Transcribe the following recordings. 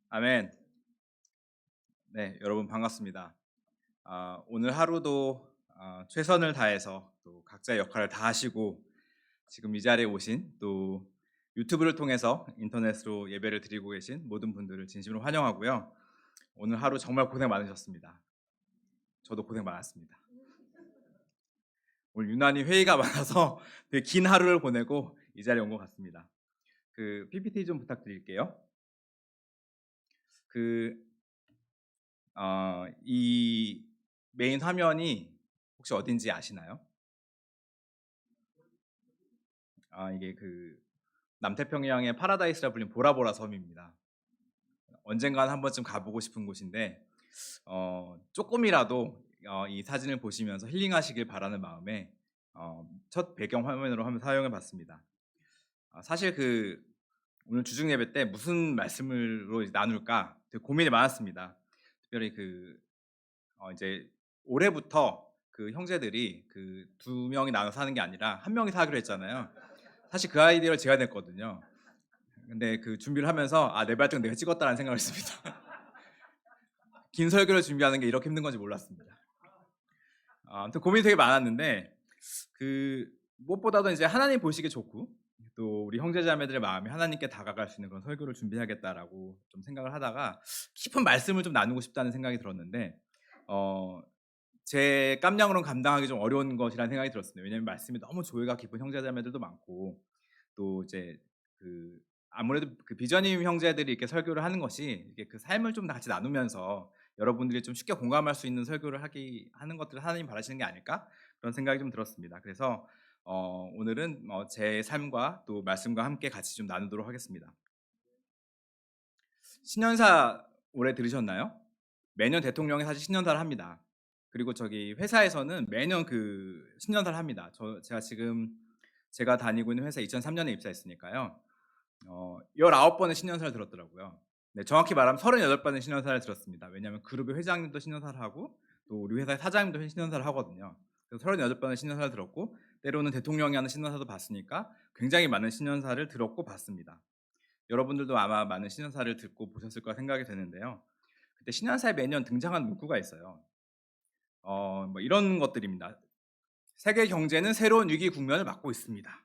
아멘. 네, 여러분 반갑습니다. 오늘 하루도 최선을 다해서 또 각자의 역할을 다 하시고 지금 이 자리에 오신 또 유튜브를 통해서 인터넷으로 예배를 드리고 계신 모든 분들을 진심으로 환영하고요. 오늘 하루 정말 고생 많으셨습니다. 저도 고생 많았습니다. 오늘 유난히 회의가 많아서 되게 긴 하루를 보내고 이 자리에 온 것 같습니다. 그 PPT 좀 부탁드릴게요. 그 이 메인 화면이 혹시 어딘지 아시나요? 이게 그 남태평양의 파라다이스라 불리는 보라보라 섬입니다. 언젠가는 한 번쯤 가보고 싶은 곳인데 쪼끔이라도 이 사진을 보시면서 힐링하시길 바라는 마음에 첫 배경 화면으로 한번 사용해 봤습니다. 사실 오늘 주중 예배 때 무슨 말씀으로 이제 나눌까 되게 고민이 많았습니다. 특별히 이제 올해부터 그 형제들이 그 두 명이 나눠서 하는 게 아니라 한 명이서 하기로 했잖아요. 사실 그 아이디어를 제가 냈거든요. 근데 그 준비를 하면서 '내 발등 내가 찍었다.'라는 생각을 했습니다. 긴 설교를 준비하는 게 이렇게 힘든 건지 몰랐습니다. 아무튼 고민이 되게 많았는데 그 무엇보다도 이제 하나님 보시기에 좋고 또 우리 형제자매들의 마음이 하나님께 다가갈 수 있는 그런 설교를 준비해야겠다라고 좀 생각을 하다가 깊은 말씀을 좀 나누고 싶다는 생각이 들었는데 어 제 깜냥으로는 감당하기 좀 어려운 것이라는 생각이 들었습니다. 왜냐하면 말씀이 너무 조예가 깊은 형제자매들도 많고 또 이제 그 아무래도 그 비전임 형제들이 이렇게 설교를 하는 것이 이게 그 삶을 좀 같이 나누면서 여러분들이 좀 쉽게 공감할 수 있는 설교를 하는 것들을 하나님이 바라시는 게 아닐까 그런 생각이 좀 들었습니다. 그래서 오늘은 제 삶과 또 말씀과 함께 같이 좀 나누도록 하겠습니다. 신년사 올해 들으셨나요? 매년 대통령이 사실 신년사를 합니다. 그리고 저기 회사에서는 매년 그 신년사를 합니다. 제가 다니고 있는 회사 2003년에 입사했으니까요. 19번의 신년사를 들었더라고요. 네, 정확히 말하면 38번의 신년사를 들었습니다. 왜냐하면 그룹의 회장님도 신년사를 하고 또 우리 회사의 사장님도 신년사를 하거든요. 그래서 38번의 신년사를 들었고 때로는 대통령이 하는 신년사도 봤으니까 굉장히 많은 신년사를 들었고 봤습니다. 여러분들도 아마 많은 신년사를 듣고 보셨을 거라 생각이 되는데요. 그때 신년사에 매년 등장하는 문구가 있어요. 뭐 이런 것들입니다. 세계 경제는 새로운 위기 국면을 맞고 있습니다.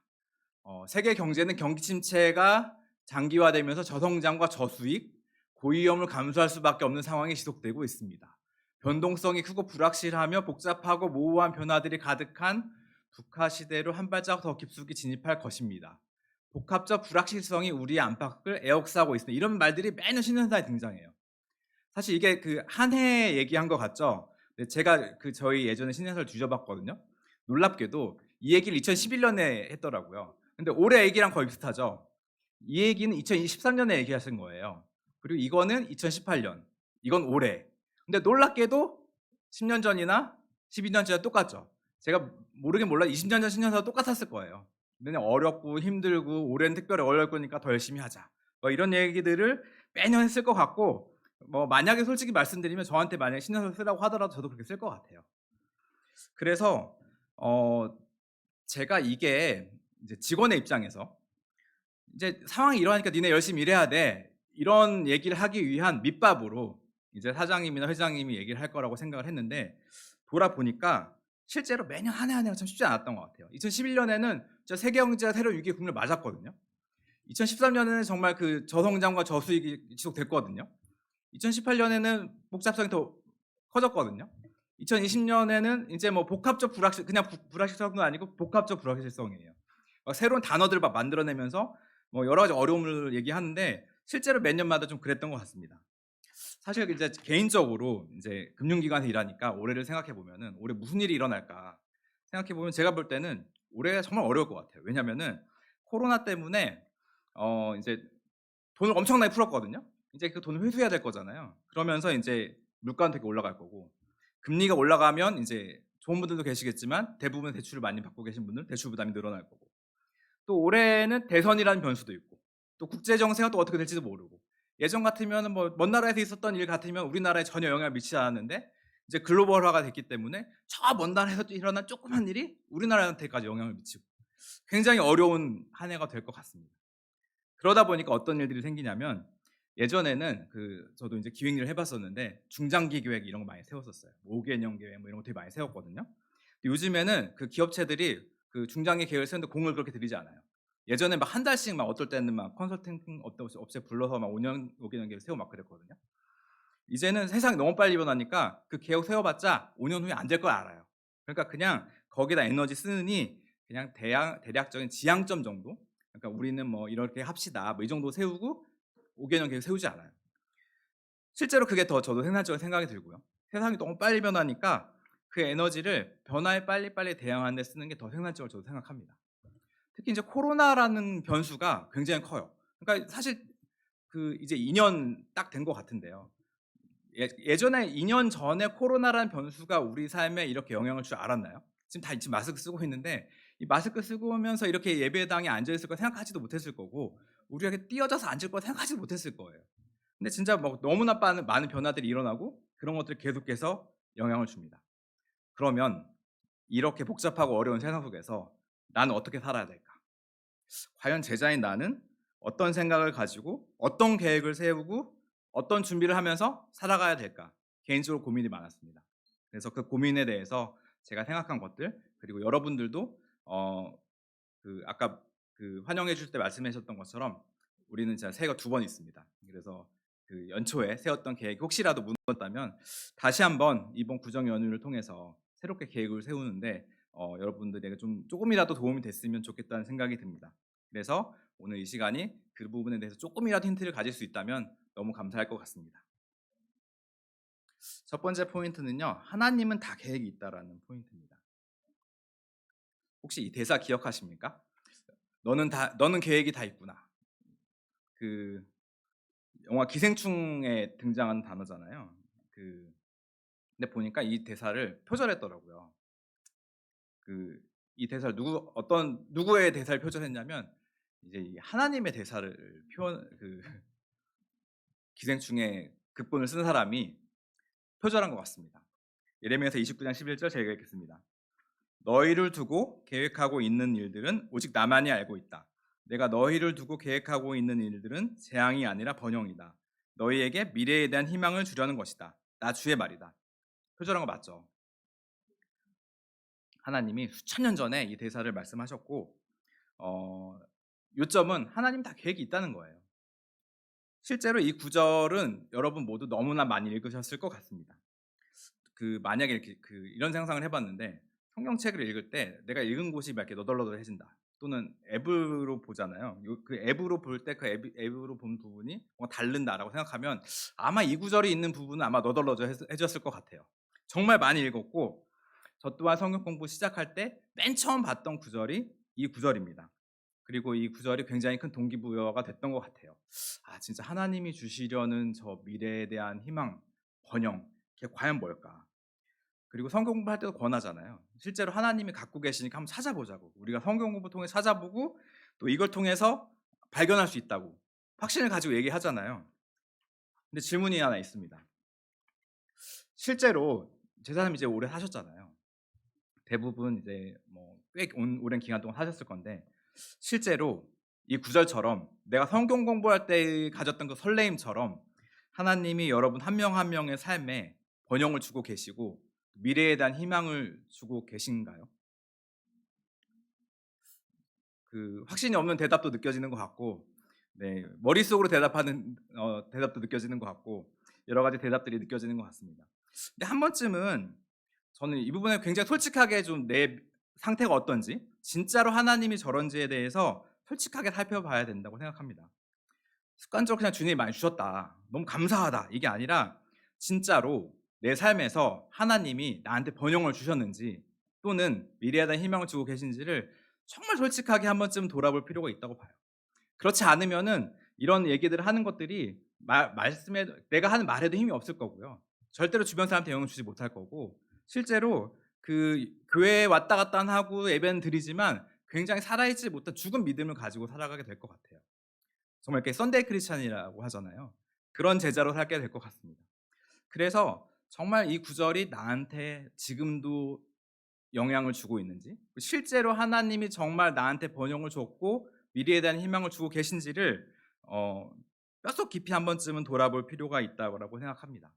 세계 경제는 경기 침체가 장기화되면서 저성장과 저수익, 고위험을 감수할 수밖에 없는 상황이 지속되고 있습니다. 변동성이 크고 불확실하며 복잡하고 모호한 변화들이 가득한 북한 시대로 한 발자국 더 깊숙이 진입할 것입니다. 복합적 불확실성이 우리의 안팎을 에워싸고 있습니다. 이런 말들이 매년 신년사에 등장해요. 사실 이게 그 한 해 얘기한 것 같죠? 네, 제가 저희 예전에 신년사를 뒤져봤거든요. 놀랍게도 이 얘기를 2011년에 했더라고요. 근데 올해 얘기랑 거의 비슷하죠. 이 얘기는 2023년에 얘기하신 거예요. 그리고 이거는 2018년. 이건 올해. 근데 놀랍게도 10년 전이나 12년 전이나 똑같죠. 제가 모르긴 몰라도 20년 전 신년사도 똑같았을 거예요. 그냥 어렵고 힘들고 올해는 특별히 어려울 거니까 더 열심히 하자. 뭐 이런 얘기들을 매년 했을 것 같고 만약에 솔직히 말씀드리면 저한테 만약에 신년사 쓰라고 하더라도 저도 그렇게 쓸 것 같아요. 그래서 어 제가 이게 이제 직원의 입장에서 이제 "상황이 이러하니까 니네 열심히 일해야 돼." 이런 얘기를 하기 위한 밑밥으로 이제 사장님이나 회장님이 얘기를 할 거라고 생각을 했는데 돌아보니까 실제로 매년 한 해 한 해가 참 쉽지 않았던 것 같아요. 2011년에는 진짜 세계 경제가 새로운 위기의 국면을 맞았거든요. 2013년에는 정말 그 저성장과 저수익이 지속됐거든요. 2018년에는 복잡성이 더 커졌거든요. 2020년에는 인제 뭐 복합적 그냥 불확실성도 아니고 복합적 불확실성이에요. 새로운 단어들을 막 만들어내면서 여러 가지 어려움을 얘기하는데 실제로 몇 년마다 좀 그랬던 것 같습니다. 사실 이제 개인적으로 인제 금융기관에서 일하니까 올해를 생각해 보면은 '올해 무슨 일이 일어날까?' 생각해 보면 제가 볼 때는 올해가 정말 어려울 것 같아요. 왜냐면은 코로나 때문에 인제 돈을 엄청나게 풀었거든요. 이제 그 돈을 회수해야 될 거잖아요. 그러면서 인제 물가는 되게 올라갈 거고 금리가 올라가면 인제 좋은 분들도 계시겠지만 대부분 대출을 많이 받고 계신 분들은 대출 부담이 늘어날 거고 또 올해는 대선이라는 변수도 있고 또 국제 정세가 또 어떻게 될지도 모르고 예전 같으면은 먼 나라에서 있었던 일 같으면 우리나라에 전혀 영향을 미치지 않았는데 이제 글로벌화가 됐기 때문에 저 먼 나라에서 또 일어난 조그만 일이 우리나라한테까지 영향을 미치고 굉장히 어려운 한 해가 될 것 같습니다. 그러다 보니까 어떤 일들이 생기냐면 예전에는 저도 이제 기획 일을 해 봤었는데 중장기 계획 이런 거 많이 세웠었어요. 5 개년 계획 뭐 이런 거 되게 많이 세웠거든요. 근데 요즘에는 기업체들이 중장기 계획을 세우는데 공을 그렇게 들이지 않아요. 예전에 막 한 달씩 막 어떨 때는 막 컨설팅 업체 불러서 막 5년 5 개년 계획 세우고 막 그랬거든요. 이제는 세상이 너무 빨리 변하니까 그 계획 세워봤자 5년 후에 안 될 걸 알아요. 그러니까 그냥 거기다 에너지 쓰느니 그냥 대략적인 지향점 정도? 그러니까 '우리는 뭐 이렇게 합시다.' 뭐 이 정도 세우고 5 개년 계획 세우지 않아요. 실제로 그게 더 저도 생산적인 생각이 들고요. 세상이 너무 빨리 변하니까 그 에너지를 변화에 빨리빨리 대응하는 데 쓰는 게 더 생산적으로 저도 생각합니다. 특히 인제 코로나라는 변수가 굉장히 커요. 그러니까 사실 이제 2년 딱 된 것 같은데요. 예전에 2년 전에 코로나라는 변수가 우리 삶에 이렇게 영향을 줄 알았나요? 지금 마스크 쓰고 있는데 이 마스크 쓰고 오면서 이렇게 예배당에 앉아 있을 거 생각하지도 못했을 거고 우리가 이렇게 뛰어져서 앉을 거 생각하지도 못했을 거예요. 근데 진짜 뭐 너무나 많은 변화들이 일어나고 그런 것들이 계속해서 영향을 줍니다. 그러면 이렇게 복잡하고 어려운 세상 속에서 '나는 어떻게 살아야 될까?' 과연 제자인 나는 어떤 생각을 가지고 어떤 계획을 세우고 어떤 준비를 하면서 살아가야 될까? 개인적으로 고민이 많았습니다. 그래서 그 고민에 대해서 제가 생각한 것들 그리고 여러분들도 아까 환영해 주실 때 말씀해 주셨던 것처럼 우리는 진짜 새해가 두 번 있습니다. 그래서 연초에 세웠던 계획이 혹시라도 무너졌다면 다시 한번 이번 구정 연휴를 통해서 새롭게 계획을 세우는데 여러분들에게 좀 조금이라도 도움이 됐으면 좋겠다는 생각이 듭니다. 그래서 오늘 이 시간이 그 부분에 대해서 쪼끔이라도 힌트를 가질 수 있다면 너무 감사할 것 같습니다. 첫 번째 포인트는요. 하나님은 다 계획이 있다라는 포인트입니다. 혹시 이 대사 기억하십니까? "너는 계획이 다 있구나." 그 영화 기생충에 등장하는 단어잖아요. 근데 보니까 이 대사를 표절했더라고요. 그 이 대사를 누구의 대사를 표절했냐면 이제 이 하나님의 대사를 표현 기생충의 극본을 쓴 사람이 표절한 것 같습니다. 예레미야서 29장 11절 제가 읽겠습니다. "너희를 두고 계획하고 있는 일들은 오직 나만이 알고 있다. 내가 너희를 두고 계획하고 있는 일들은 재앙이 아니라 번영이다. 너희에게 미래에 대한 희망을 주려는 것이다. 나 주의 말이다." 표절한 거 맞죠? 하나님이 수천 년 전에 이 대사를 말씀하셨고 어 요점은 하나님 다 계획이 있다는 거예요. 실제로 이 구절은 여러분 모두 너무나 많이 읽으셨을 것 같습니다. 만약에 이렇게 이런 상상을 해 봤는데 성경책을 읽을 때 내가 읽은 곳이 막 이렇게 너덜너덜해진다. 또는 앱으로 보잖아요. 앱으로 볼 때 앱으로 본 부분이 뭔가 다른다라고 생각하면 아마 이 구절이 있는 부분은 아마 너덜너덜해졌을 것 같아요. 정말 많이 읽었고 저 또한 성경 공부 시작할 때 맨 처음 봤던 구절이 이 구절입니다. 그리고 이 구절이 굉장히 큰 동기부여가 됐던 것 같아요. '아 진짜 하나님이 주시려는 저 미래에 대한 희망, 번영 그게 과연 뭘까?' 그리고 성경 공부할 때도 권하잖아요. 실제로 하나님이 갖고 계시니까 한번 찾아보자고. 우리가 성경 공부 통해 찾아보고 또 이걸 통해서 발견할 수 있다고 확신을 가지고 얘기하잖아요. 근데 질문이 하나 있습니다. 실제로 제사님 이제 오래 사셨잖아요. 대부분 이제 뭐 꽤 오랜 기간 동안 사셨을 건데 실제로 이 구절처럼 내가 성경 공부할 때 가졌던 그 설레임처럼 하나님이 여러분 한 명 한 명의 삶에 번영을 주고 계시고 미래에 대한 희망을 주고 계신가요? 확신이 없는 대답도 느껴지는 것 같고 네 머릿속으로 대답하는 대답도 느껴지는 것 같고 여러 가지 대답들이 느껴지는 것 같습니다. 근데 한 번쯤은 저는 이 부분에 굉장히 솔직하게 좀 내 상태가 어떤지 진짜로 하나님이 저런지에 대해서 솔직하게 살펴봐야 된다고 생각합니다. 습관적으로 그냥 '주님이 많이 주셨다. 너무 감사하다.' 이게 아니라 진짜로 내 삶에서 하나님이 나한테 번영을 주셨는지 또는 미래에 대한 희망을 주고 계신지를 정말 솔직하게 한 번쯤 돌아볼 필요가 있다고 봐요. 그렇지 않으면은 이런 얘기들을 하는 것들이 마 말씀에 내가 하는 말에도 힘이 없을 거고요. 절대로 주변 사람한테 영향을 주지 못할 거고 실제로 교회에 왔다 갔다 하고 예배는 드리지만 굉장히 살아있지 못한 죽은 믿음을 가지고 살아가게 될 것 같아요. 정말 이렇게 썬데이 크리스찬이라고 하잖아요. 그런 제자로 살게 될 것 같습니다. 그래서 정말 이 구절이 나한테 지금도 영향을 주고 있는지 실제로 하나님이 정말 나한테 번영을 줬고 미래에 대한 희망을 주고 계신지를 어 뼛속 깊이 한 번쯤은 돌아볼 필요가 있다고 생각합니다.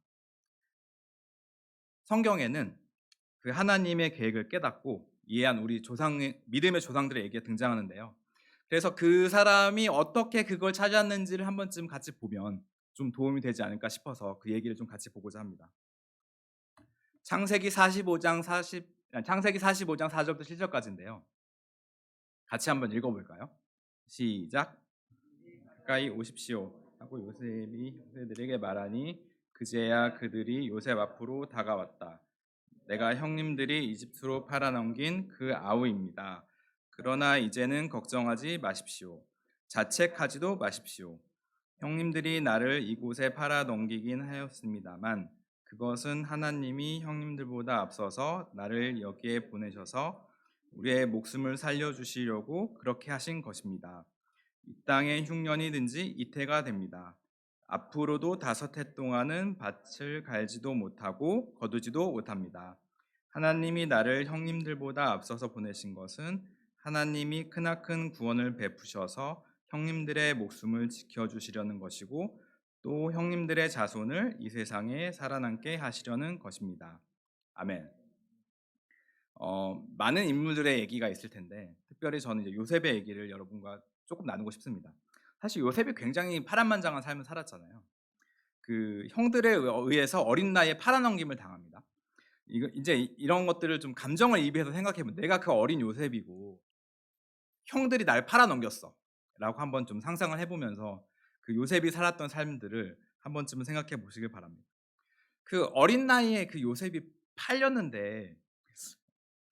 성경에는 그 하나님의 계획을 깨닫고 이해한 우리 조상의 믿음의 조상들의 얘기가 등장하는데요. 그래서 그 사람이 어떻게 그걸 찾았는지를 한 번쯤 같이 보면 좀 도움이 되지 않을까 싶어서 그 얘기를 좀 같이 보고자 합니다. 창세기 45장 45장 4절부터 7절까지인데요. 같이 한번 읽어 볼까요? 시작. 가까이 오십시오 하고 요셉이 형제들에게 말하니 그제야 그들이 요셉 앞으로 다가왔다. 내가 형님들이 이집트로 팔아넘긴 그 아우입니다. 그러나 이제는 걱정하지 마십시오. 자책하지도 마십시오. 형님들이 나를 이곳에 팔아넘기긴 하였습니다만 그것은 하나님이 형님들보다 앞서서 나를 여기에 보내셔서 우리의 목숨을 살려주시려고 그렇게 하신 것입니다. 이 땅에 흉년이든지 이태가 됩니다. 앞으로도 5해 동안은 밭을 갈지도 못하고 거두지도 못합니다. 하나님이 나를 형님들보다 앞서서 보내신 것은 하나님이 크나큰 구원을 베푸셔서 형님들의 목숨을 지켜주시려는 것이고 또 형님들의 자손을 이 세상에 살아남게 하시려는 것입니다. 아멘. 많은 인물들의 얘기가 있을 텐데 특별히 저는 이제 요셉의 얘기를 여러분과 조금 나누고 싶습니다. 사실 요셉이 굉장히 파란만장한 삶을 살았잖아요. 그 형들에 의해서 어린 나이에 팔아넘김을 당합니다. 이거 이제 이런 것들을 좀 감정을 입에서 생각해보면 내가 그 어린 요셉이고 형들이 날 팔아넘겼어라고 한번 좀 상상을 해보면서 그 요셉이 살았던 삶들을 한 번쯤은 생각해 보시길 바랍니다. 그 어린 나이에 그 요셉이 팔렸는데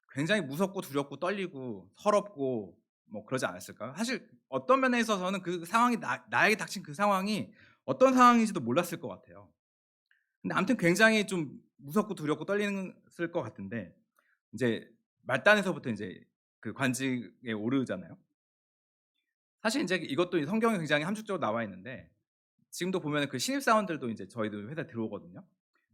굉장히 무섭고 두렵고 떨리고 서럽고 뭐 그러지 않았을까요? 사실 어떤 면에 있어서는 그 상황이 나에게 닥친 그 상황이 어떤 상황인지도 몰랐을 것 같아요. 근데 아무튼 굉장히 좀 무섭고 두렵고 떨리는을 것 같은데 이제 말단에서부터 이제 그 관직에 오르잖아요. 사실 인제 이것도 성경에 굉장히 함축적으로 나와 있는데 지금도 보면은 그 신입사원들도 인제 저희도 회사에 들어오거든요.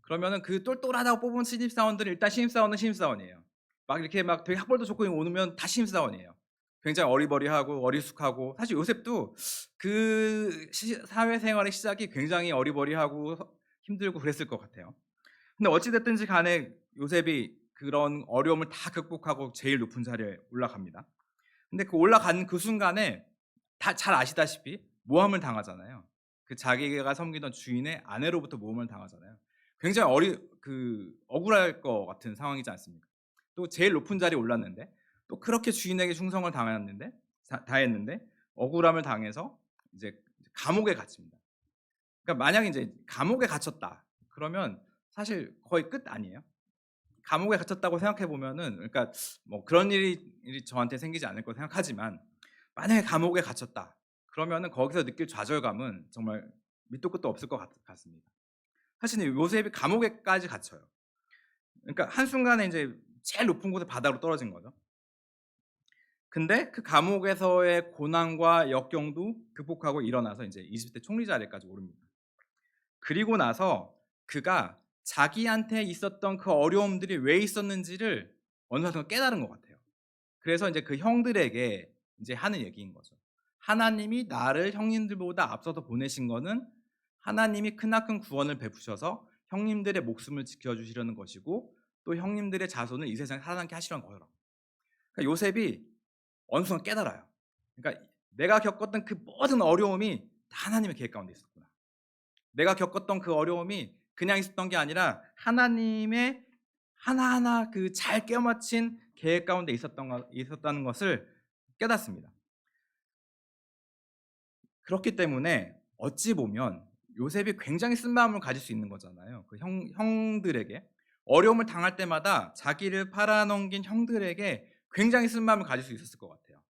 그러면은 그 똘똘하다고 뽑은 신입사원들은 일단 신입사원은 신입사원이에요. 막 이렇게 막 되게 학벌도 좋고 오면 다 신입사원이에요. 굉장히 어리버리하고 어리숙하고 사실 요셉도 그 사회생활의 시작이 굉장히 어리버리하고 힘들고 그랬을 것 같아요. 근데 어찌 됐든지 간에 요셉이 그런 어려움을 다 극복하고 제일 높은 자리에 올라갑니다. 근데 그 올라간 그 순간에 다 잘 아시다시피 모함을 당하잖아요. 그 자기가 섬기던 주인의 아내로부터 모함을 당하잖아요. 굉장히 억울할 것 같은 상황이지 않습니까? 또 제일 높은 자리에 올랐는데 또 그렇게 주인에게 충성을 당했는데 다했는데 억울함을 당해서 이제 감옥에 갇힙니다. 그러니까 만약에 인제 감옥에 갇혔다 그러면 사실 거의 끝 아니에요? 감옥에 갇혔다고 생각해 보면은 그러니까 뭐 그런 일이 저한테 생기지 않을 거라 생각하지만 만약에 감옥에 갇혔다. 그러면은 거기서 느낄 좌절감은 정말 밑도 끝도 없을 것 같습니다. 사실 요셉이 감옥에까지 갇혀요. 그러니까 한순간에 인제 제일 높은 곳에 바다로 떨어진 거죠. 근데 그 감옥에서의 고난과 역경도 극복하고 일어나서 인제 이집트 총리 자리까지 오릅니다. 그리고 나서 그가 자기한테 있었던 그 어려움들이 왜 있었는지를 어느 순간 깨달은 것 같아요. 그래서 인제 그 형들에게 인제 하는 얘기인 거죠. 하나님이 나를 형님들보다 앞서서 보내신 거는 하나님이 크나큰 구원을 베푸셔서 형님들의 목숨을 지켜 주시려는 것이고 또 형님들의 자손을 이 세상에 살아남게 하시려는 거라고. 그러니까 요셉이 어느 순간 깨달아요. 그러니까 내가 겪었던 그 모든 어려움이 다 하나님의 계획 가운데 있었구나. 내가 겪었던 그 어려움이 그냥 있었던 게 아니라 하나님의 하나하나 그 잘 끼워 맞춘 계획 가운데 있었다는 것을 깨닫습니다. 그렇기 때문에 어찌 보면 요셉이 굉장히 쓴 마음을 가질 수 있는 거잖아요. 그 형들에게 어려움을 당할 때마다 자기를 팔아넘긴 형들에게 굉장히 쓴 마음을 가질 수 있었을 것 같아요.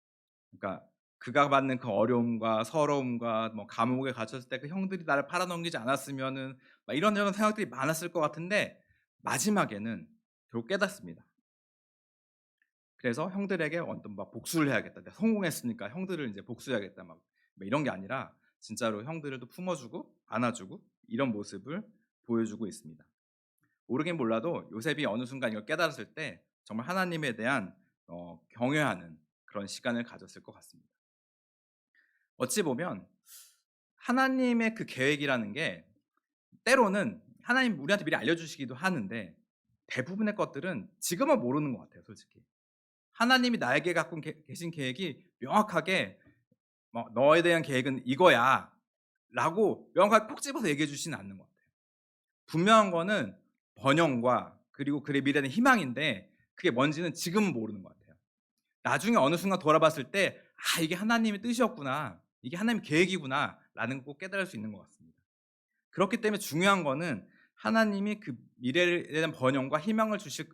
그러니까 그가 받는 그 어려움과 서러움과 뭐 감옥에 갇혔을 때 그 형들이 나를 팔아넘기지 않았으면은 막 이런저런 생각들이 많았을 것 같은데 마지막에는 결국 깨닫습니다. 그래서 형들에게 어떤 막 복수를 해야겠다. 내가 성공했으니까 형들을 이제 복수해야겠다. 막 이런 게 아니라 진짜로 형들을 또 품어주고 안아주고 이런 모습을 보여주고 있습니다. 모르긴 몰라도 요셉이 어느 순간 이걸 깨달았을 때 정말 하나님에 대한 경외하는 그런 시간을 가졌을 것 같습니다. 어찌 보면 하나님의 그 계획이라는 게 때로는 하나님 우리한테 미리 알려주시기도 하는데 대부분의 것들은 지금은 모르는 것 같아요, 솔직히. 하나님이 나에게 갖고 계신 계획이 명확하게 뭐 "너에 대한 계획은 이거야."라고 명확하게 콕 집어서 얘기해 주지는 않는 것 같아요. 분명한 거는 번영과 그리고 그의 미래는 희망인데 그게 뭔지는 지금은 모르는 것 같아요. 나중에 어느 순간 돌아봤을 때 '아 이게 하나님의 뜻이었구나. 이게 하나님의 계획이구나.'라는 걸 꼭 깨달을 수 있는 것 같습니다. 그렇기 때문에 중요한 거는 하나님이 그 미래에 대한 번영과 희망을 주실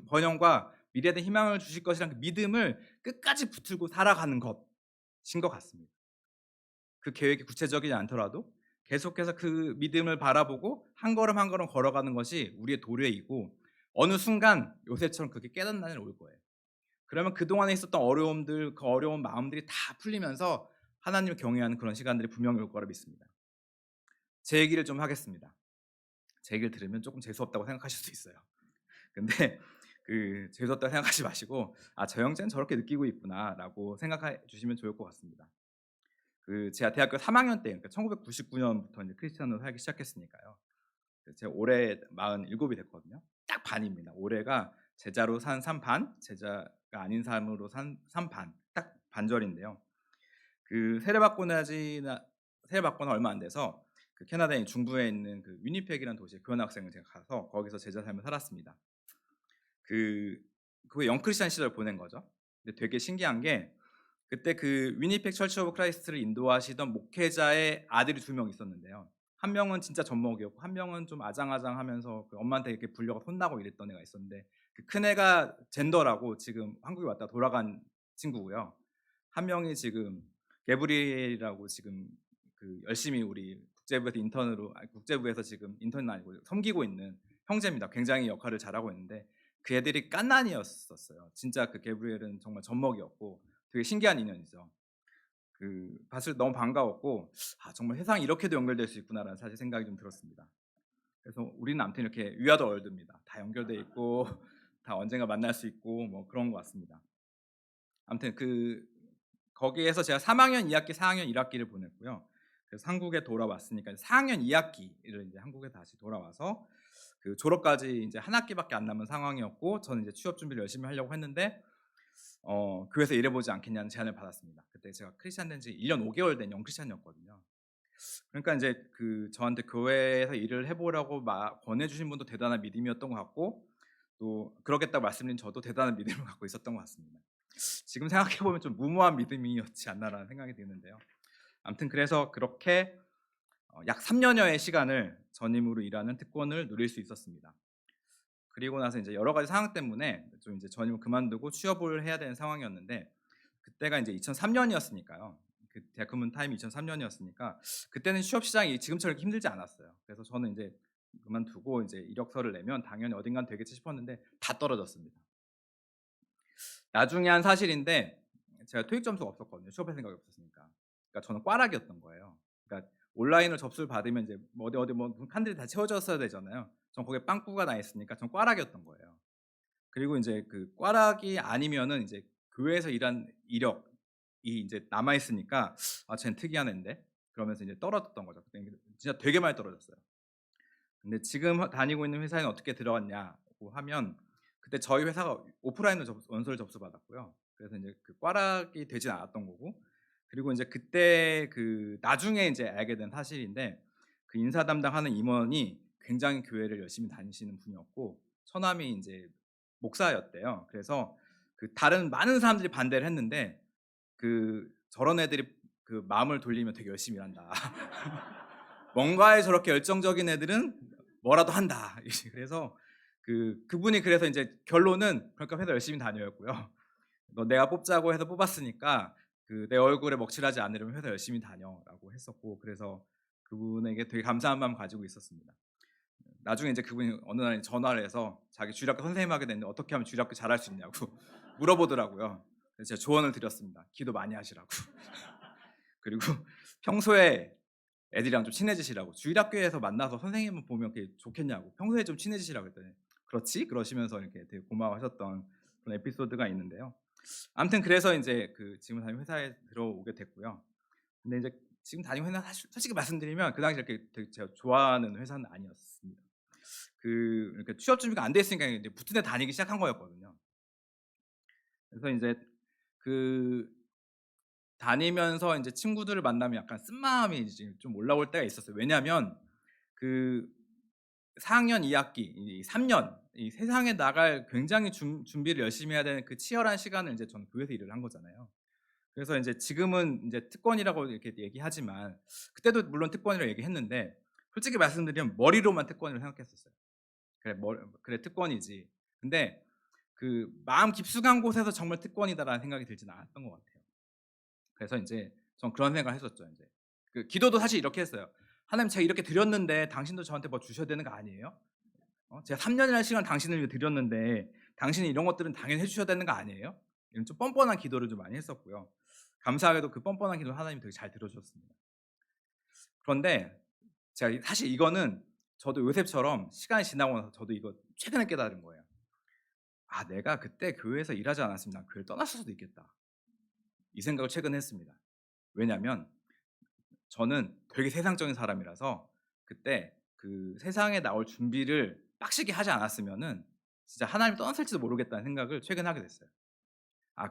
번영과 미래에 대한 희망을 주실 것이라는 그 믿음을 끝까지 붙들고 살아가는 것인 것 같습니다. 그 계획이 구체적이지 않더라도 계속해서 그 믿음을 바라보고 한 걸음 한 걸음 걸어가는 것이 우리의 도래이고 어느 순간 요셉처럼 그렇게 깨닫는 날이 올 거예요. 그러면 그동안에 있었던 어려움들 그 어려운 마음들이 다 풀리면서 하나님을 경외하는 그런 시간들이 분명히 올 거라 믿습니다. 제 얘기를 좀 하겠습니다. 제 얘기를 들으면 조금 재수 없다고 생각하실 수 있어요. 근데 그 재수 없다고 생각하지 마시고 '아 저 형제는 저렇게 느끼고 있구나.'라고 생각해 주시면 좋을 것 같습니다. 그 제가 대학교 3 학년 때 그러니까 1999 년부터 인제 크리스찬으로 살기 시작했으니까요. 그 제가 올해 47이 됐거든요. 딱 반입니다. 올해가 제자로 산 3 반, 제자가 아닌 삶으로 산 3 반. 딱 반절인데요. 그 세례받고 나 얼마 안 돼서 그 캐나다의 중부에 있는 그 위니펙이라는 도시에 교환학생을 제가 가서 거기서 제자 삶을 살았습니다. 그 그 영크리스찬 시절을 보낸 거죠. 근데 되게 신기한 게 그때 그 위니펙 처치 오브 크라이스트를 인도하시던 목회자의 아들이 2명 있었는데요. 한 명은 진짜 젖먹이었고 한 명은 좀 아장아장하면서 그 엄마한테 이렇게 불려가 혼나고 이랬던 애가 있었는데 그 큰애가 젠더라고 지금 한국에 왔다 돌아간 친구고요. 한 명이 지금 게브리엘이라고 지금 그 열심히 우리 국제부에서 인턴으로 국제부에서 지금 인턴은 아니고 섬기고 있는 형제입니다. 굉장히 역할을 잘하고 있는데 그 애들이 갓난이었었어요. 진짜 그 게브리엘은 정말 젖먹이었고 되게 신기한 인연이죠. 그 봤을 때 너무 반가웠고 '아 정말 세상이 이렇게도 연결될 수 있구나.'라는 사실 생각이 좀 들었습니다. 그래서 우리는 아무튼 이렇게 위아더 월드입니다. 다 연결돼 있고 다 언젠가 만날 수 있고 뭐 그런 것 같습니다. 아무튼 그 거기에서 제가 3 학년 2 학기, 4 학년 1 학기를 보냈고요. 그래서 한국에 돌아왔으니까 4 학년 2 학기를 인제 한국에 다시 돌아와서 그 졸업까지 인제 1 학기밖에 안 남은 상황이었고 저는 이제 취업 준비를 열심히 하려고 했는데 교회에서 일해 보지 않겠냐는 제안을 받았습니다. 그때 제가 크리스찬 된 지 1년 5 개월 된 영크리스찬이었거든요. 그러니까 인제 그 저한테 교회에서 일을 해 보라고 권해 주신 분도 대단한 믿음이었던 것 같고 또 그러겠다고 말씀드린 저도 대단한 믿음을 갖고 있었던 것 같습니다. 지금 생각해 보면 좀 무모한 믿음이었지 않나라는 생각이 드는데요. 아무튼 그래서 그렇게 약 3 년여의 시간을 전임으로 일하는 특권을 누릴 수 있었습니다. 그리고 나서 인제 여러 가지 상황 때문에 좀 인제 전임을 그만두고 취업을 해야 되는 상황이었는데 그때가 인제 2003 년이었으니까요. 그 대학 근무 타임이 2003 년이었으니까 그때는 취업 시장이 지금처럼 이렇게 힘들지 않았어요. 그래서 저는 인제 그만두고 인제 이력서를 내면 당연히 어딘가는 되겠지 싶었는데 다 떨어졌습니다. 나중에 한 사실인데 제가 토익 점수가 없었거든요, 취업할 생각이 없었으니까. 그러니까 저는 꽈락이었던 거예요. 그러니까 온라인으로 접수를 받으면 이제 뭐 어디 뭐 칸들이 다 채워졌어야 되잖아요. 전 거기에 빵꾸가 나 있으니까 전 꽈락이었던 거예요. 그리고 인제 그 꽈락이 아니면은 인제 교회에서 일한 이력이 인제 남아 있으니까 '아 쟤는 특이한 앤데.' 그러면서 인제 떨어졌던 거죠. 그때 진짜 되게 많이 떨어졌어요. 근데 지금 다니고 있는 회사에는 어떻게 들어갔냐고 하면 그때 저희 회사가 오프라인으로 원서를 접수받았고요. 그래서 인제 그 꽈락이 되진 않았던 거고 그리고 인제 그때 그 나중에 인제 알게 된 사실인데 그 인사 담당하는 임원이 굉장히 교회를 열심히 다니시는 분이었고 처남이 인제 목사였대요. 그래서 그 다른 많은 사람들이 반대를 했는데 그 "저런 애들이 그 마음을 돌리면 되게 열심히 일한다." 뭔가에 저렇게 열정적인 애들은 뭐라도 한다. 그래서 그분이 그래서 인제 결론은 "그러니까 회사 열심히 다녀."였고요. "너 내가 뽑자고 해서 뽑았으니까 그 내 얼굴에 먹칠하지 않으려면 회사 열심히 다녀."라고 했었고 그래서 그분에게 되게 감사한 마음 가지고 있었습니다. 나중에 인제 그분이 어느 날 전화를 해서 자기 주일학교 선생님 하게 됐는데 어떻게 하면 주일학교 잘할 수 있냐고 물어보더라고요. 그래서 제가 조언을 드렸습니다. 기도 많이 하시라고. 그리고 평소에 애들이랑 좀 친해지시라고. 주일학교에서 만나서 선생님을 보면 그게 좋겠냐고. 평소에 좀 친해지시라고 그랬더니 "그렇지." 그러시면서 이렇게 되게 고마워하셨던 그런 에피소드가 있는데요. 아무튼 그래서 인제 그 지금 다니는 회사에 들어오게 됐고요. 근데 이제 지금 다니는 회사는 사실 솔직히 말씀드리면 그 당시에 이렇게 되게 제가 좋아하는 회사는 아니었습니다. 이렇게 취업 준비가 안 돼 있으니까 이제 붙은 데 다니기 시작한 거였거든요. 그래서 인제 그 다니면서 인제 친구들을 만나면 약간 쓴마음이 이제 좀 올라올 때가 있었어요. 왜냐하면 그 4 학년 2 학기 이 3년 이 세상에 나갈 굉장히 준비를 열심히 해야 되는 그 치열한 시간을 인제 저는 교회에서 일을 한 거잖아요. 그래서 인제 지금은 인제 특권이라고 이렇게 얘기하지만 그때도 물론 특권이라고 얘기했는데 솔직히 말씀드리면 머리로만 특권이라고 생각했었어요. '그래 특권이지.' 근데 그 마음 깊숙한 곳에서 '정말 특권이다.'라는 생각이 들지는 않았던 것 같아요. 그래서 인제 전 그런 생각을 했었죠 인제. 기도도 사실 이렇게 했어요. '하나님 제가 이렇게 드렸는데 당신도 저한테 뭐 주셔야 되는 거 아니에요? 제가 3 년이라는 시간을 당신을 위해 드렸는데 당신이 이런 것들은 당연히 해 주셔야 되는 거 아니에요?' 이런 좀 뻔뻔한 기도를 좀 많이 했었고요. 감사하게도 그 뻔뻔한 기도를 하나님이 되게 잘 들어 주셨습니다. 그런데 제가 사실 이거는 저도 요셉처럼 시간이 지나고 나서 저도 이거 최근에 깨달은 거예요. '아 내가 그때 교회에서 일하지 않았으면 난 교회를 떠났을 수도 있겠다.' 이 생각을 최근에 했습니다. 왜냐하면 저는 되게 세상적인 사람이라서 그때 그 세상에 나올 준비를 빡시게 하지 않았으면은 진짜 하나님을 떠났을지도 모르겠다는 생각을 최근에 하게 됐어요.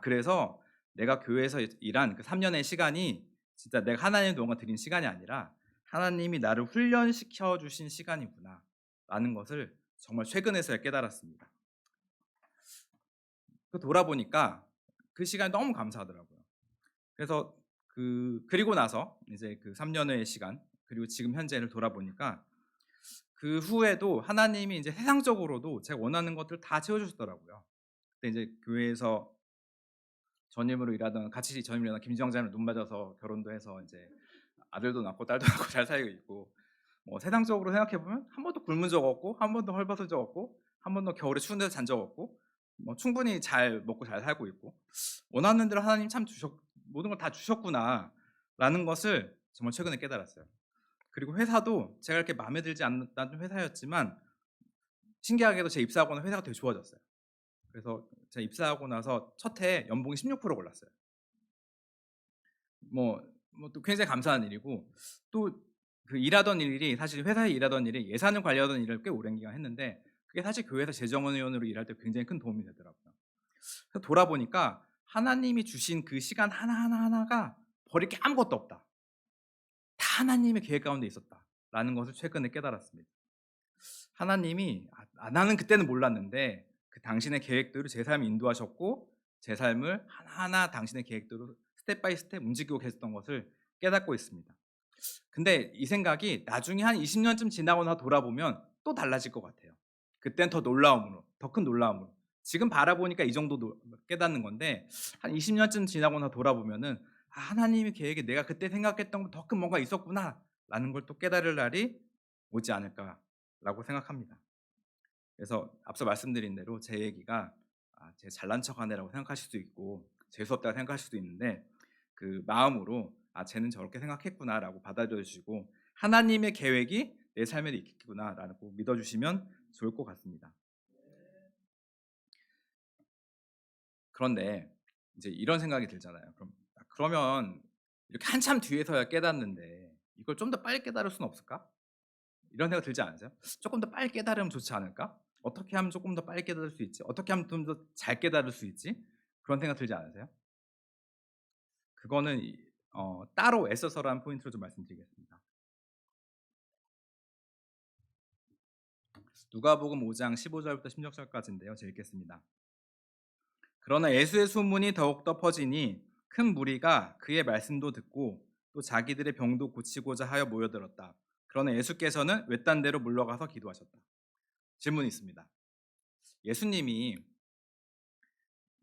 그래서 내가 교회에서 일한 그 3 년의 시간이 진짜 내가 하나님께 뭔가 드린 시간이 아니라 '하나님이 나를 훈련시켜 주신 시간이구나.'라는 것을 정말 최근에서야 깨달았습니다. 돌아보니까 그 시간이 너무 감사하더라고요. 그래서 그리고 나서 이제 그 3 년의 시간 그리고 지금 현재를 돌아보니까 그 후에도 하나님이 이제 세상적으로도 제가 원하는 것들을 다 채워 주시더라고요. 그때 이제 교회에서 전임으로 일하던 같이 전임을 일하던 김지영자매를 눈 맞아서 결혼도 해서 인제 아들도 낳고 딸도 낳고 잘 살고 있고 뭐 세상적으로 생각해 보면 한 번도 굶은 적 없고 한 번도 헐벗은 적 없고 한 번도 겨울에 추운 데서 잔 적 없고 뭐 충분히 잘 먹고 잘 살고 있고 '원하는 대로 하나님 참 모든 걸 다 주셨구나.'라는 것을 정말 최근에 깨달았어요. 그리고 회사도 제가 이렇게 마음에 들지 않았던 회사였지만 신기하게도 제가 입사하고 나 회사가 되게 좋아졌어요. 그래서 제가 입사하고 나서 첫 해에 연봉이 16% 올랐어요. 뭐 또 굉장히 감사한 일이고 또 일하던 일이 사실 회사에 일하던 일이 예산을 관리하던 일을 꽤 오랜 기간 했는데 그게 사실 교회에서 재정원으로 일할 때 굉장히 큰 도움이 되더라고요. 그래서 돌아보니까 '하나님이 주신 그 시간 하나하나가 버릴 게 아무것도 없다. 다 하나님의 계획 가운데 있었다.'라는 것을 최근에 깨달았습니다. 하나님이 나는 그때는 몰랐는데 그 당신의 계획대로 제 삶을 인도하셨고 제 삶을 하나하나 당신의 계획대로 스텝 바이 스텝 움직이고 계셨던 것을 깨닫고 있습니다. 근데 이 생각이 나중에 한 20 년쯤 지나고 나서 돌아보면 또 달라질 것 같아요. 그땐 더 놀라움으로, 더 큰 놀라움으로. 지금 바라보니까 이 정도 깨닫는 건데 한 20 년쯤 지나고 나서 돌아보면은 '아 하나님의 계획에 내가 그때 생각했던 것보다 더 큰 뭔가 있었구나.'라는 걸 또 깨달을 날이 오지 않을까라고 생각합니다. 그래서 앞서 말씀드린 대로 제 얘기가 제 잘난 척 하네."라고 생각하실 수도 있고 재수 없다고 생각하실 수도 있는데 그 마음으로 '아 쟤는 저렇게 생각했구나.'라고 받아들여 주시고 '하나님의 계획이 내 삶에도 있겠구나.'라고 믿어 주시면 좋을 것 같습니다. 그런데 이제 이런 생각이 들잖아요. 그러면 이렇게 한참 뒤에서야 깨닫는데 이걸 좀 더 빨리 깨달을 수는 없을까?' 이런 생각 들지 않으세요? '쪼끔 더 빨리 깨달으면 좋지 않을까? 어떻게 하면 쪼끔 더 빨리 깨달을 수 있지? 어떻게 하면 좀 더 잘 깨달을 수 있지?' 그런 생각 들지 않으세요? 그거는 따로 애써서라는 포인트로 좀 말씀드리겠습니다. 누가복음 5장 15 절부터 16 절까지인데요. 제가 읽겠습니다. 그러나 예수의 소문이 더욱더 퍼지니 큰 무리가 그의 말씀도 듣고 또 자기들의 병도 고치고자 하여 모여들었다. 그러나 예수께서는 외딴 데로 물러가서 기도하셨다. 질문이 있습니다. 예수님이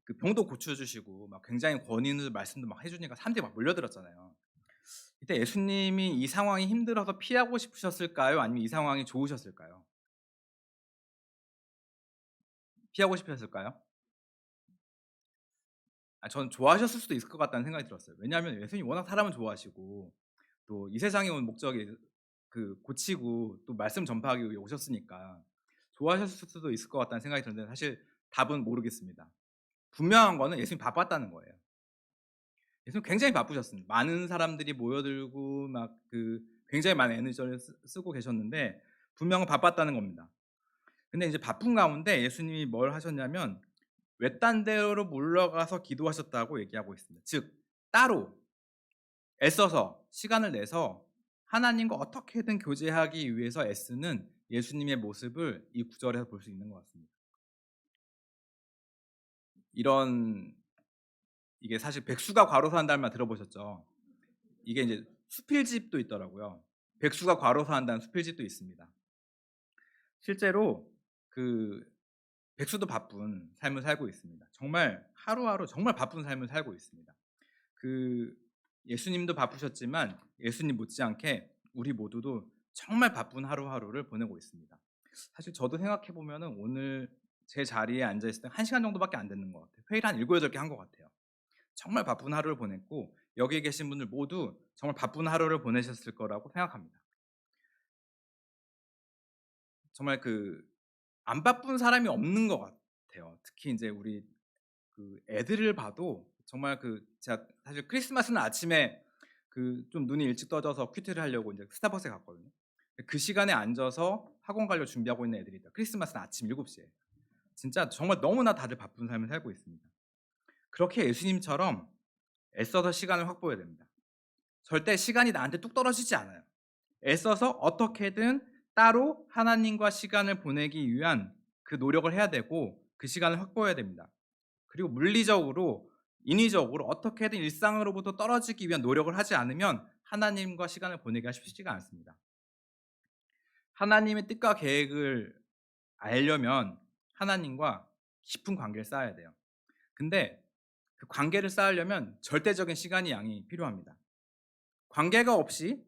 그 병도 고쳐 주시고 막 굉장히 권위 있는 말씀도 막 해 주니까 사람들이 막 몰려들었잖아요. 이때 예수님이 이 상황이 힘들어서 피하고 싶으셨을까요? 아니면 이 상황이 좋으셨을까요? 피하고 싶으셨을까요? 저는 좋아하셨을 수도 있을 것 같다는 생각이 들었어요. 왜냐하면 예수님이 워낙 사람을 좋아하시고 또 이 세상에 온 목적이 고치고 또 말씀 전파하기 위해 오셨으니까 좋아하셨을 수도 있을 것 같다는 생각이 드는데 사실 답은 모르겠습니다. 분명한 거는 예수님이 바빴다는 거예요. 예수님 굉장히 바쁘셨습니다. 많은 사람들이 모여들고 막 굉장히 많은 에너지를 쓰고 계셨는데 분명히 바빴다는 겁니다. 근데 이제 바쁜 가운데 예수님이 뭘 하셨냐면 외딴 데로 물러가서 기도하셨다고 얘기하고 있습니다. 즉 따로 애써서 시간을 내서 하나님과 어떻게든 교제하기 위해서 애쓰는 예수님의 모습을 이 구절에서 볼 수 있는 것 같습니다. 이런 이게 사실 백수가 과로사 한다는 말 들어보셨죠? 이게 이제 수필집도 있더라고요. 백수가 과로사 한다는 수필집도 있습니다. 실제로 그 백수도 바쁜 삶을 살고 있습니다. 정말 하루하루 정말 바쁜 삶을 살고 있습니다. 그 예수님도 바쁘셨지만 예수님 못지않게 우리 모두도 정말 바쁜 하루하루를 보내고 있습니다. 사실 저도 생각해 보면은 오늘 제 자리에 앉아 있을 때 1 시간 정도밖에 안 됐는 것 같아요. 회의를 한 7-8개 한 것 같아요. 정말 바쁜 하루를 보냈고 여기에 계신 분들 모두 정말 바쁜 하루를 보내셨을 거라고 생각합니다. 정말 안 바쁜 사람이 없는 것 같아요. 특히 인제 우리 애들을 봐도 정말 제가 사실 크리스마스는 아침에 좀 눈이 일찍 떠져서 큐티를 하려고 인제 스타벅스에 갔거든요. 그 시간에 앉아서 학원 가려고 준비하고 있는 애들이 있다. 크리스마스는 아침 7시에. 진짜 정말 너무나 다들 바쁜 삶을 살고 있습니다. 그렇게 예수님처럼 애써서 시간을 확보해야 됩니다. 절대 시간이 나한테 뚝 떨어지지 않아요. 애써서 어떻게든 따로 하나님과 시간을 보내기 위한 그 노력을 해야 되고 그 시간을 확보해야 됩니다. 그리고 물리적으로 인위적으로 어떻게든 일상으로부터 떨어지기 위한 노력을 하지 않으면 하나님과 시간을 보내기가 쉽지가 않습니다. 하나님의 뜻과 계획을 알려면 하나님과 깊은 관계를 쌓아야 돼요. 근데 그 관계를 쌓으려면 절대적인 시간이 양이 필요합니다. 관계가 없이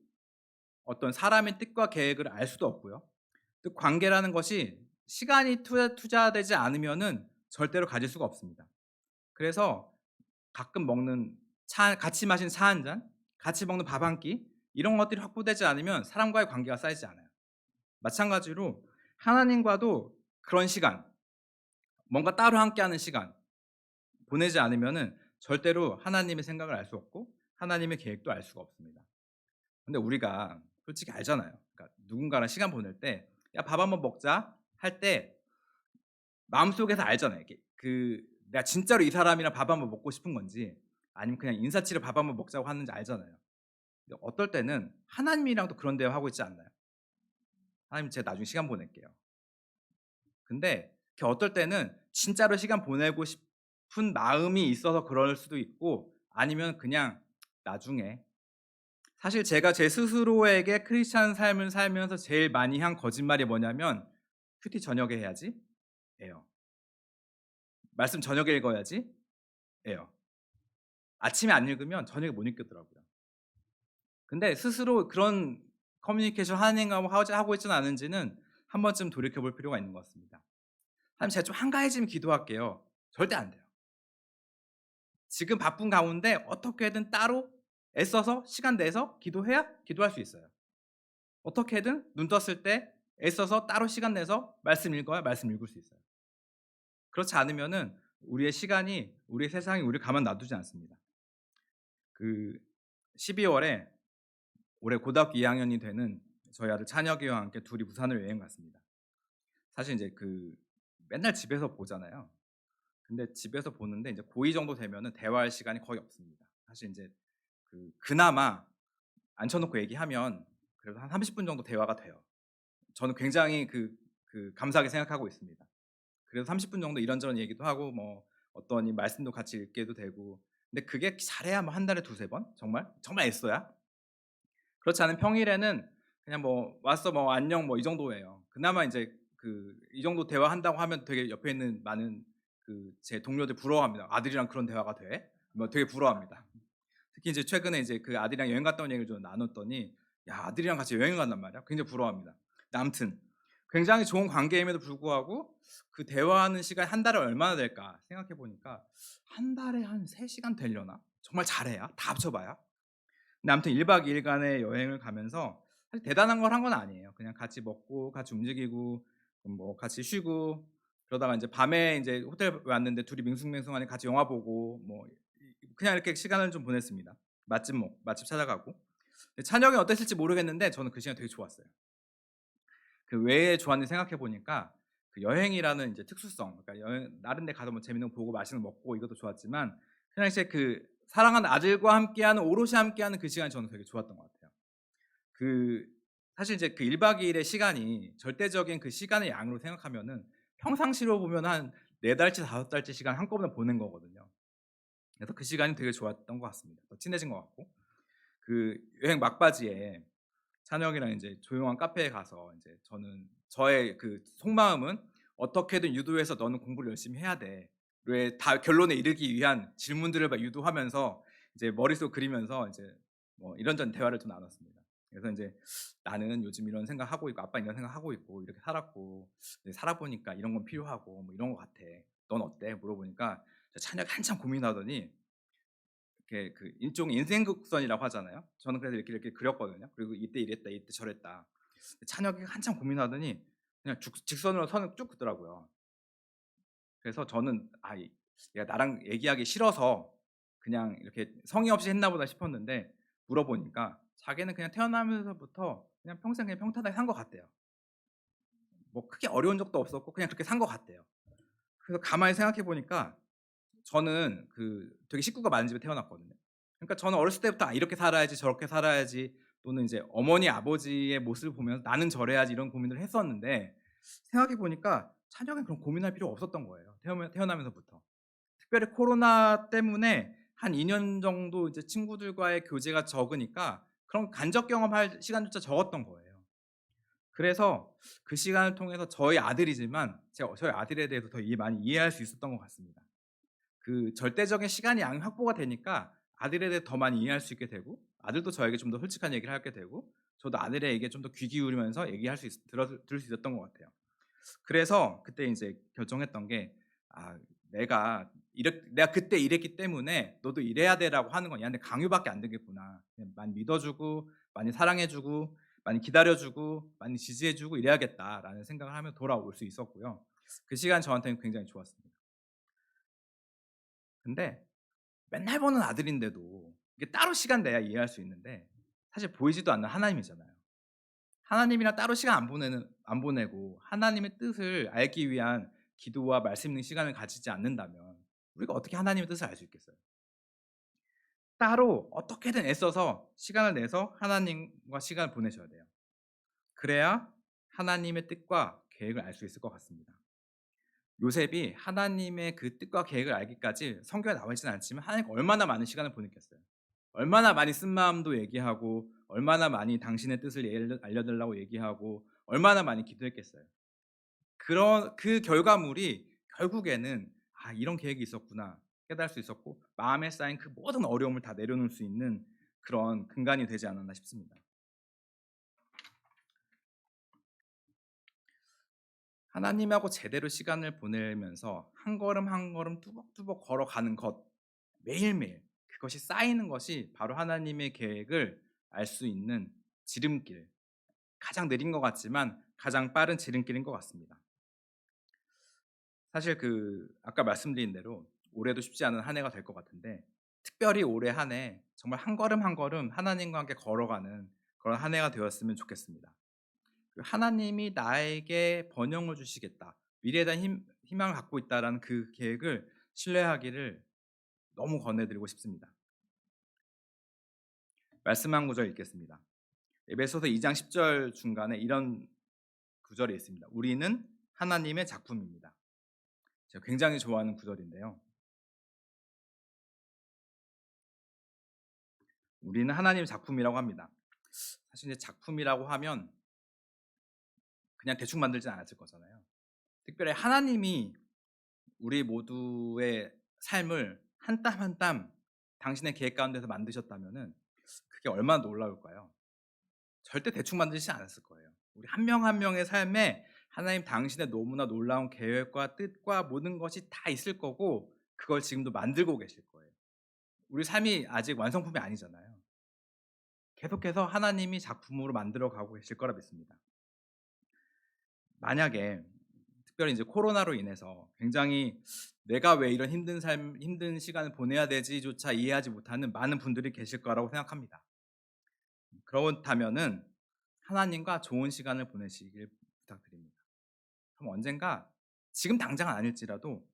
어떤 사람의 뜻과 계획을 알 수도 없고요. 또 관계라는 것이 시간이 투자되지 않으면은 절대로 가질 수가 없습니다. 그래서 가끔 먹는 같이 마시는 차 한 잔, 같이 먹는 밥 한 끼 이런 것들이 확보되지 않으면 사람과의 관계가 쌓이지 않아요. 마찬가지로 하나님과도 그런 시간, 뭔가 따로 함께하는 시간 보내지 않으면은 절대로 하나님의 생각을 알 수 없고 하나님의 계획도 알 수가 없습니다. 근데 우리가 솔직히 알잖아요. 그러니까 누군가랑 시간 보낼 때 "야 밥 한번 먹자." 할 때 마음속에서 알잖아요. 이게 내가 진짜로 이 사람이랑 밥 한번 먹고 싶은 건지 아니면 그냥 인사치레 밥 한번 먹자고 하는지 알잖아요. 근데 어떨 때는 하나님이랑도 그런 대화하고 있지 않나요? "하나님 제가 나중에 시간 보낼게요." 근데 어떨 때는 진짜로 시간 보내고 싶은 마음이 있어서 그럴 수도 있고 아니면 그냥 나중에 사실 제가 제 스스로에게 크리스찬 삶을 살면서 제일 많이 한 거짓말이 뭐냐면 '큐티 저녁에 해야지.' 예요. '말씀 저녁에 읽어야지.' 예요. 아침에 안 읽으면 저녁에 못 읽겠더라고요. 근데 스스로 그런 커뮤니케이션 하고 있지는 않은지는 한 번쯤 돌이켜 볼 필요가 있는 것 같습니다. 하나님 제가 좀 한가해지면 기도할게요. 절대 안 돼요. 지금 바쁜 가운데 어떻게든 따로 애써서 시간 내서 기도해야 기도할 수 있어요. 어떻게든 눈 떴을 때 애써서 따로 시간 내서 말씀 읽어야 말씀 읽을 수 있어요. 그렇지 않으면은 우리의 시간이 우리의 세상이 우리를 가만 놔두지 않습니다. 그 12 월에 올해 고등학교 2 학년이 되는 저희 아들 찬혁이와 함께 둘이 부산을 여행 갔습니다. 사실 인제 맨날 집에서 보잖아요. 근데 집에서 보는데 이제 고2 정도 되면은 대화할 시간이 거의 없습니다. 사실 인제 그나마 앉혀 놓고 얘기하면 그래도 한 30분 정도 대화가 돼요. 저는 굉장히 감사하게 생각하고 있습니다. 그래서 30분 정도 이런저런 얘기도 하고 뭐 어떤 말씀도 같이 읽게도 되고 근데 그게 잘해야 뭐 한 달에 2-3 번 정말, 정말 애써야. 그렇지 않은 평일에는 그냥 뭐 "왔어." 뭐 "안녕." 뭐 이 정도예요. 그나마 인제 이 정도 대화한다고 하면 되게 옆에 있는 많은 제 동료들이 부러워합니다. "아들이랑 그런 대화가 돼?" 뭐 되게 부러워합니다. 특히 이제 최근에 이제 아들이랑 여행 갔다 온 얘기를 좀 나눴더니 "야 아들이랑 같이 여행을 간단 말이야." 굉장히 부러워합니다. 근데 아무튼 굉장히 좋은 관계임에도 불구하고 그 대화하는 시간이 한 달에 얼마나 될까 생각해 보니까 한 달에 한 3 시간 되려나? 정말 잘해야? 다 합쳐 봐야? 근데 아무튼 1박 2 일간의 여행을 가면서 사실 대단한 걸 한 건 아니에요. 그냥 같이 먹고 같이 움직이고 뭐 같이 쉬고 그러다가 인제 밤에 인제 호텔 왔는데 둘이 밍숭맹숭하니 같이 영화 보고 뭐 그냥 이렇게 시간을 좀 보냈습니다. 맛집 찾아가고. 근데 찬혁이 어땠을지 모르겠는데 저는 그 시간이 되게 좋았어요. 그 왜 좋았는지 생각해 보니까 그 여행이라는 이제 특수성, 그러니까 여행 다른 데 가서 뭐 재밌는 거 보고 맛있는 거 먹고 이것도 좋았지만 그 당시에 그 사랑하는 아들과 함께하는, 오롯이 함께하는 그 시간이 저는 되게 좋았던 것 같아요. 그 사실 이제 그 1박 2 일의 시간이 절대적인 그 시간의 양으로 생각하면은 평상시로 보면 한 4 달치 5 달치 시간 한꺼번에 보낸 거거든요. 그래서 그 시간이 되게 좋았던 것 같습니다. 더 친해진 것 같고. 그 여행 막바지에 찬혁이랑 인제 조용한 카페에 가서 인제 저는 저의 그 속마음은 '어떻게든 유도해서 너는 공부를 열심히 해야 돼.' 왜 다 결론에 이르기 위한 질문들을 막 유도하면서 이제 머릿속 그리면서 이제 뭐 이런저런 대화를 좀 나눴습니다. 그래서 인제 "나는 요즘 이런 생각하고 있고 아빠는 이런 생각하고 있고 이렇게 살았고 이제 살아보니까 이런 건 필요하고 뭐 이런 것 같아. 넌 어때?" 물어보니까 찬혁이 한참 고민하더니 이렇게 그 일종의 인생 곡선이라고 하잖아요. 저는 그래서 이렇게 그렸거든요. 그리고 이때 이랬다, 이때 저랬다. 찬혁이 한참 고민하더니 그냥 죽 직선으로 선을 쭉 긋더라고요. 그래서 저는 '아 얘가 나랑 얘기하기 싫어서 그냥 이렇게 성의 없이 했나 보다.' 싶었는데 물어보니까 자기는 그냥 태어나면서부터 그냥 평생 그냥 평탄하게 산 것 같대요. 뭐 크게 어려운 적도 없었고 그냥 그렇게 산 것 같대요. 그래서 가만히 생각해 보니까 저는 그 되게 식구가 많은 집에 태어났거든요. 그러니까 저는 어렸을 때부터 '아 이렇게 살아야지. 저렇게 살아야지.' 또는 이제 어머니 아버지의 모습을 보면서 '나는 저래야지.' 이런 고민을 했었는데 생각해 보니까 자녀는 그런 고민할 필요가 없었던 거예요, 태어나면서부터. 특별히 코로나 때문에 한 2년 정도 이제 친구들과의 교제가 적으니까 그런 간접 경험할 시간조차 적었던 거예요. 그래서 그 시간을 통해서 저희 아들이지만 제가 저희 아들에 대해서 더 많이 이해할 수 있었던 것 같습니다. 그 절대적인 시간이 양이 확보가 되니까 아들에 대해 더 많이 이해할 수 있게 되고 아들도 저에게 좀 더 솔직한 얘기를 하게 되고 저도 아들의 얘기에 좀 더 귀 기울이면서 얘기할 수 들을 수 있었던 것 같아요. 그래서 그때 인제 결정했던 게 '아 내가 그때 이랬기 때문에 너도 이래야 돼.'라고 하는 건 얘한테 강요밖에 안 되겠구나. 그냥 많이 믿어 주고 많이 사랑해 주고 많이 기다려 주고 많이 지지해 주고 이래야겠다라는 생각을 하며 돌아올 수 있었고요. 그 시간 저한테는 굉장히 좋았습니다. 근데 맨날 보는 아들인데도 이게 따로 시간 내야 이해할 수 있는데 사실 보이지도 않는 하나님이잖아요. 하나님이랑 따로 시간 안 보내고 하나님의 뜻을 알기 위한 기도와 말씀 있는 시간을 가지지 않는다면 우리가 어떻게 하나님의 뜻을 알 수 있겠어요? 따로 어떻게든 애써서 시간을 내서 하나님과 시간을 보내셔야 돼요. 그래야 하나님의 뜻과 계획을 알 수 있을 것 같습니다. 요셉이 하나님의 그 뜻과 계획을 알기까지 성경에 나와 있지는 않지만 하나님과 얼마나 많은 시간을 보냈겠어요. 얼마나 많이 쓴마음도 얘기하고 얼마나 많이 당신의 뜻을 알려 달라고 얘기하고 얼마나 많이 기도했겠어요. 그런 그 결과물이 결국에는 '아 이런 계획이 있었구나.' 깨달을 수 있었고 마음에 쌓인 그 모든 어려움을 다 내려놓을 수 있는 그런 근간이 되지 않았나 싶습니다. 하나님하고 제대로 시간을 보내면서 한 걸음 한 걸음 뚜벅뚜벅 걸어가는 것, 매일매일 그것이 쌓이는 것이 바로 하나님의 계획을 알 수 있는 지름길, 가장 느린 것 같지만 가장 빠른 지름길인 것 같습니다. 사실 그 아까 말씀드린 대로 올해도 쉽지 않은 한 해가 될 것 같은데 특별히 올해 한 해 정말 한 걸음 한 걸음 하나님과 함께 걸어가는 그런 한 해가 되었으면 좋겠습니다. 그 하나님이 나에게 번영을 주시겠다. 미래에 대한 희망을 갖고 있다라는 그 계획을 신뢰하기를 너무 권해드리고 싶습니다. 말씀 한 구절 읽겠습니다. 에베소서 2장 10절 중간에 이런 구절이 있습니다. 우리는 하나님의 작품입니다. 제가 굉장히 좋아하는 구절인데요. 우리는 하나님의 작품이라고 합니다. 사실 이제 작품이라고 하면 그냥 대충 만들진 않았을 거잖아요. 특별히 하나님이 우리 모두의 삶을 한 땀 한 땀 당신의 계획 가운데서 만드셨다면은 그게 얼마나 놀라울까요? 절대 대충 만들지 않았을 거예요. 우리 한 명 한 명의 삶에 하나님 당신의 너무나 놀라운 계획과 뜻과 모든 것이 다 있을 거고 그걸 지금도 만들고 계실 거예요. 우리 삶이 아직 완성품이 아니잖아요. 계속해서 하나님이 작품으로 만들어 가고 계실 거라 믿습니다. 만약에 특별히 이제 코로나로 인해서 굉장히 '내가 왜 이런 힘든 시간을 보내야 되지?'조차 이해하지 못하는 많은 분들이 계실 거라고 생각합니다. 그렇다면은 하나님과 좋은 시간을 보내시길 부탁드립니다. 그럼 언젠가 지금 당장은 아닐지라도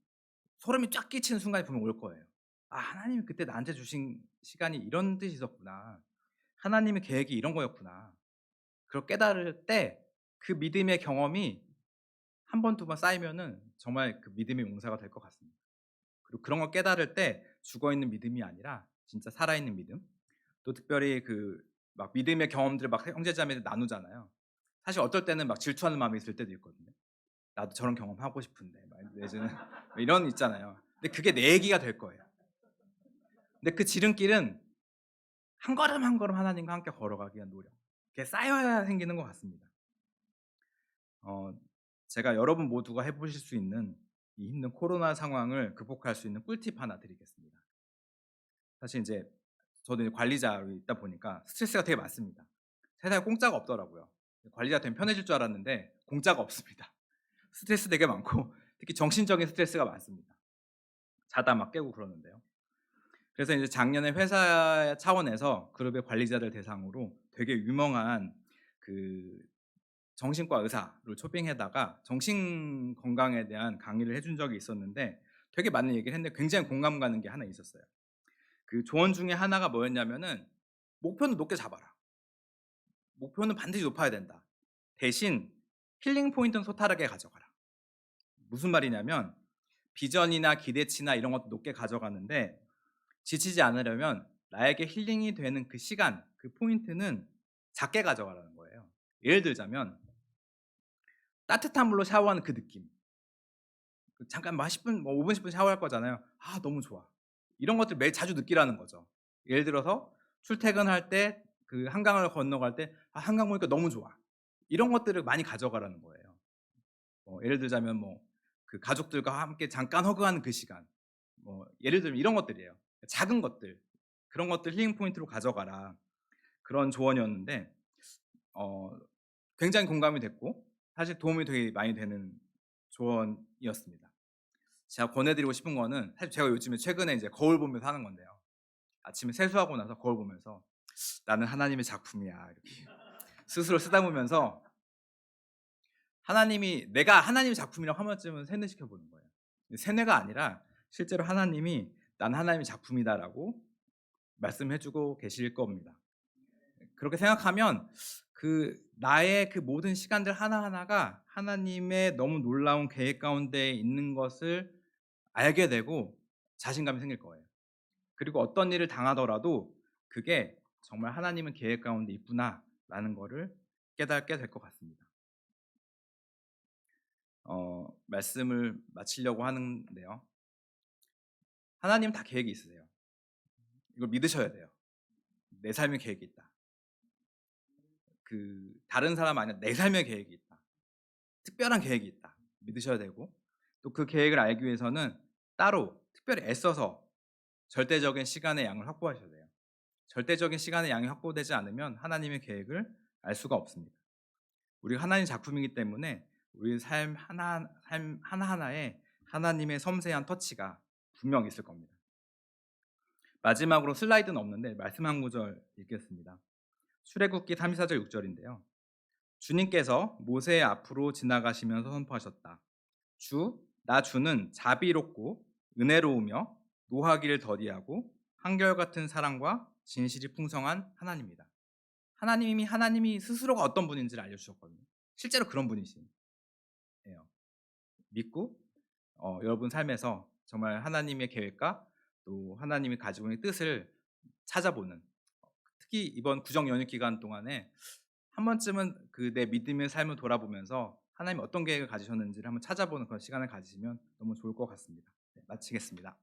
소름이 쫙 끼치는 순간이 분명 올 거예요. '아 하나님이 그때 나한테 주신 시간이 이런 뜻이 있었구나. 하나님의 계획이 이런 거였구나.' 그걸 깨달을 때 그 믿음의 경험이 한 번 두 번 쌓이면은 정말 그 믿음의 용사가 될 것 같습니다. 그리고 그런 걸 깨달을 때 죽어 있는 믿음이 아니라 진짜 살아있는 믿음. 또 특별히 그 막 믿음의 경험들을 막 형제자매들 나누잖아요. 사실 어떨 때는 막 질투하는 마음이 들 때도 있거든요. '나도 저런 경험하고 싶은데.' 막 내지는 이런 있잖아요. 근데 그게 내 얘기가 될 거예요. 근데 그 지름길은 한 걸음 한 걸음 하나님과 함께 걸어가기 위한 노력. 그게 쌓여야 생기는 것 같습니다. 어 제가 여러분 모두가 해 보실 수 있는 이 힘든 코로나 상황을 극복할 수 있는 꿀팁 하나 드리겠습니다. 사실 인제 저도 이제 관리자로 있다 보니까 스트레스가 되게 많습니다. 세상에 공짜가 없더라고요. 관리자 되면 편해질 줄 알았는데 공짜가 없습니다. 스트레스 되게 많고 특히 정신적인 스트레스가 많습니다. 자다 막 깨고 그러는데요. 그래서 이제 작년에 회사 차원에서 그룹의 관리자들 대상으로 되게 유명한 그 정신과 의사를 초빙해다가 정신 건강에 대한 강의를 해준 적이 있었는데 되게 많은 얘기를 했는데 굉장히 공감 가는 게 하나 있었어요. 그 조언 중에 하나가 뭐였냐면은 "목표는 높게 잡아라. 목표는 반드시 높아야 된다. 대신 힐링 포인트는 소탈하게 가져가라." 무슨 말이냐면 비전이나 기대치나 이런 것도 높게 가져가는데 지치지 않으려면 나에게 힐링이 되는 그 시간, 그 포인트는 작게 가져가라는 거예요. 예를 들자면 따뜻한 물로 샤워하는 그 느낌. 그 잠깐 뭐 한 10분 뭐 5분 10분 샤워할 거잖아요. '아 너무 좋아.' 이런 것들 매일 자주 느끼라는 거죠. 예를 들어서 출퇴근할 때 그 한강을 건너갈 때 '아 한강 보니까 너무 좋아.' 이런 것들을 많이 가져가라는 거예요. 예를 들자면 뭐 그 가족들과 함께 잠깐 허그하는 그 시간. 예를 들면 이런 것들이에요. 작은 것들. 그런 것들 힐링 포인트로 가져가라. 그런 조언이었는데 어 굉장히 공감이 됐고 사실 도움이 되게 많이 되는 조언이었습니다. 제가 권해 드리고 싶은 거는 사실 제가 요즘에 최근에 이제 거울 보면서 하는 건데요. 아침에 세수하고 나서 거울 보면서 '나는 하나님의 작품이야.' 이렇게 스스로 쓰다보면서 하나님이 내가 하나님의 작품이라고 한 번쯤은 세뇌시켜 보는 거예요. 세뇌가 아니라 실제로 하나님이 "난 하나님의 작품이다."라고 말씀해 주고 계실 겁니다. 그렇게 생각하면 그 나의 그 모든 시간들 하나하나가 하나님의 너무 놀라운 계획 가운데 있는 것을 알게 되고 자신감이 생길 거예요. 그리고 어떤 일을 당하더라도 그게 '정말 하나님은 계획 가운데 있구나.'라는 거를 깨닫게 될 것 같습니다. 말씀을 마치려고 하는데요. 하나님은 다 계획이 있으세요. 이걸 믿으셔야 돼요. 내 삶의 계획이 있다. 그 다른 사람 아니라 내 삶의 계획이 있다. 특별한 계획이 있다. 믿으셔야 되고 또 그 계획을 알기 위해서는 따로 특별히 애써서 절대적인 시간의 양을 확보하셔야 돼요. 절대적인 시간의 양이 확보되지 않으면 하나님의 계획을 알 수가 없습니다. 우리가 하나님 작품이기 때문에 우리 삶 하나하나에 하나님의 섬세한 터치가 분명 있을 겁니다. 마지막으로 슬라이드는 없는데 말씀 한 구절 읽겠습니다. 출애굽기 34절 6절인데요. 주님께서 모세의 앞으로 지나가시면서 선포하셨다. 나 주는 자비롭고 은혜로우며 노하기를 더디하고 한결같은 사랑과 진실이 풍성한 하나님이다. 하나님이 스스로가 어떤 분인지를 알려주셨거든요. 실제로 그런 분이시에요. 믿고 여러분 삶에서 정말 하나님의 계획과 또 하나님이 가지고 있는 뜻을 찾아보는 특히 이번 구정 연휴 기간 동안에 한 번쯤은 그 내 믿음의 삶을 돌아보면서 하나님이 어떤 계획을 가지셨는지를 한번 찾아보는 그런 시간을 가지시면 너무 좋을 것 같습니다. 네, 마치겠습니다.